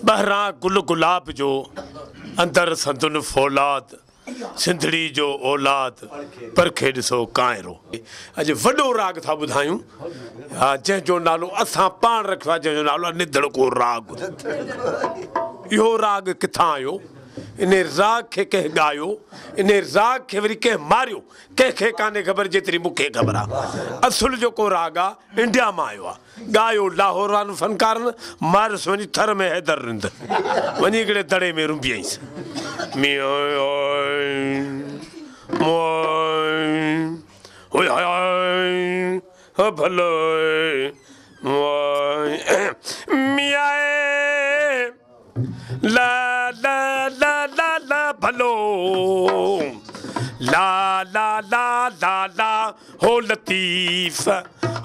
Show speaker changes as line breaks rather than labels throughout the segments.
बहरा गुल गुलाब जो अंदर संदुन फौलाद सिंधड़ी जो औलाद परखे ॾिसो कांइरो। अॼु वॾो राग था ॿुधायूं जंहिंजो नालो असां पाण रखियो आहे, जंहिंजो नालो आहे निधड़ को राग। इहो राग किथां आयो? इन राग खे कंहिं ॻायो, इन राग खे वरी कंहिं मारियो, कंहिंखे कान्हे ख़बर जेतिरी मूंखे ख़बर आहे। असुल जेको राग आहे इंडिया मां आयो आहे, ॻायो लाहौर वारनि फनकारनि, मारियसि वञी थर में हैदर रिंद, वञी हिकिड़े दड़े में रुंबियईंसि। भलो ला ला ला ला ला भलो ला ला ला ला ला हो लतीफ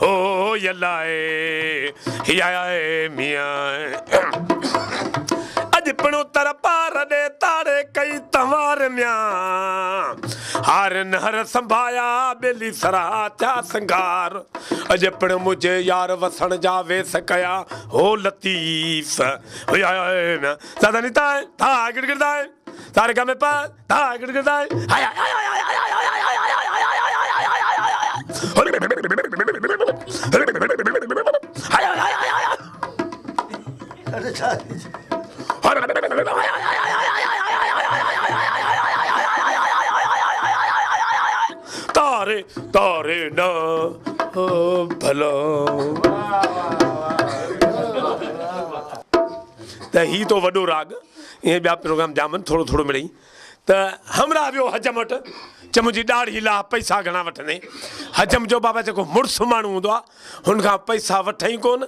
हो यलाए याए मियां। अज पणो तर पार दे तारे कई तवार म्यां हारन हर संभाया बेली सरा था संगार। अज पण मुझे यार वसण जा वेस कया हो लतीफ याए म्यां। दादा नी ता था गिड़गिड़दा है तारे का में पा था गिड़गिड़दा है हाय हाय हाय हाय हाय तारे तारे ना भला। त ही तो वॾो राग, इहे ॿिया प्रोग्राम जामन थोरो थोरो मिड़ई। त हमरा वियो हजम वटि, च मुंहिंजी ॾाढ़ी ला पैसा घणा वठंदे। हजम जो बाबा जेको मुड़ुसु माण्हू हूंदो आहे हुन खां पैसा वठई कोन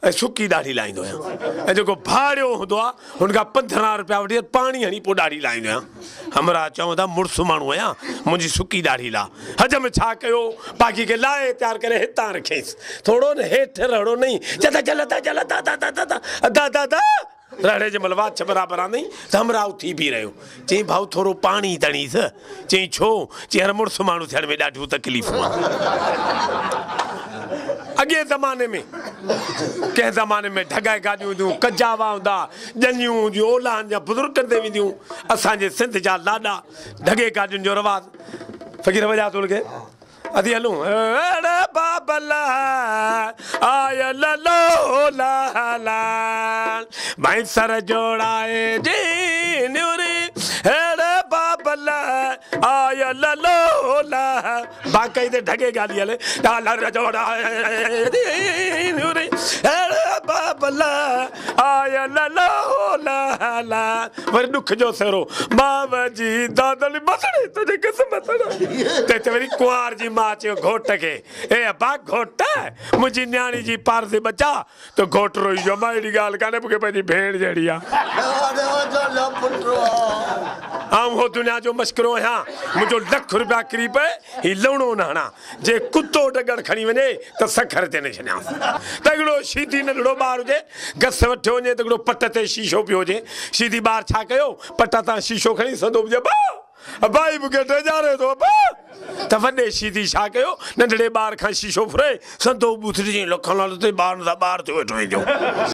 ऐं सुकी ॾाढ़ी लाहींदो आहियां। ऐं जेको भाड़ियो हूंदो आहे हुन खां 15 रुपया वठी पाणी हणी पोइ ॾाढ़ी लाहींदो आहियां। हमरा चवंदा मुड़ुसु माण्हू आहियां, मुंहिंजी सुकी ॾाढ़ी ला। हजम छा कयो, बाक़ी खे लाहे तयारु करे हितां रखियईंसि, थोरो न हेठि रहणो नहीं। चवंदा जलदा जलदा दा दा दा रड़े जे महिल वाछ बराबरि आहे नहीं त हमरा उथी बीह रहियो। चई भाऊ थोरो पाणी तणीसि। चई छो? चई हर मुड़ुसु माण्हू थियण में ॾाढियूं तकलीफ़ूं आहे। अॻे ज़माने में कंहिं ज़माने में ढगाए गाॾियूं हूंदियूं, कजावा हूंदा, ॼनियूं हूंदियूं, ओलाहनि जा बुज़ुर्गनि ते वेंदियूं। असांजे सिंध जा लाॾा ढगे गाॾियुनि जो रवाज़। फ़क़ीर वॼा थो लॻे अदी हलूं बाबला आय लो ला भाई सर जोड़ाए जी न्यूरी हेड़े बाबला आय लो ला बाक़ी ते ढगे गाली हले सर जोड़ाए जी न्यूरी हेड़े बाबला आय लो ला। वरी दुख जो सेरो बाबा जी दादली मसड़े तुझे किस्मत ते वरी कुंवार जी मां चयो घोट खे, ए अबा घोट मुंहिंजी न्याणी जी पार से बचा तो घोट रोई जो मां अहिड़ी ॻाल्हि कान्हे, मूंखे पंहिंजी भेण जहिड़ी आहे। आऊं हो दुनिया जो मश्किरो आहियां, मुंहिंजो लख रुपया किरी पए ही लवणो न हणा, जे कुतो डगड़ खणी वञे त सखर ते न छॾियांसि। त हिकिड़ो शीधी नंढड़ो ॿार हुजे, घस वठियो वञे त हिकिड़ो पट ते शीशो पियो हुजे, शीधी ॿार छा कयो, पट तां शीशो खणी संदो हुजे भाई मूंखे टेजारे थो त वॾे शीधी छा कयो, नंढड़े ॿार खां शीशो फुरे संदो ॿुथड़ी लखनि लाल ते ॿार थियो वेठो वञो।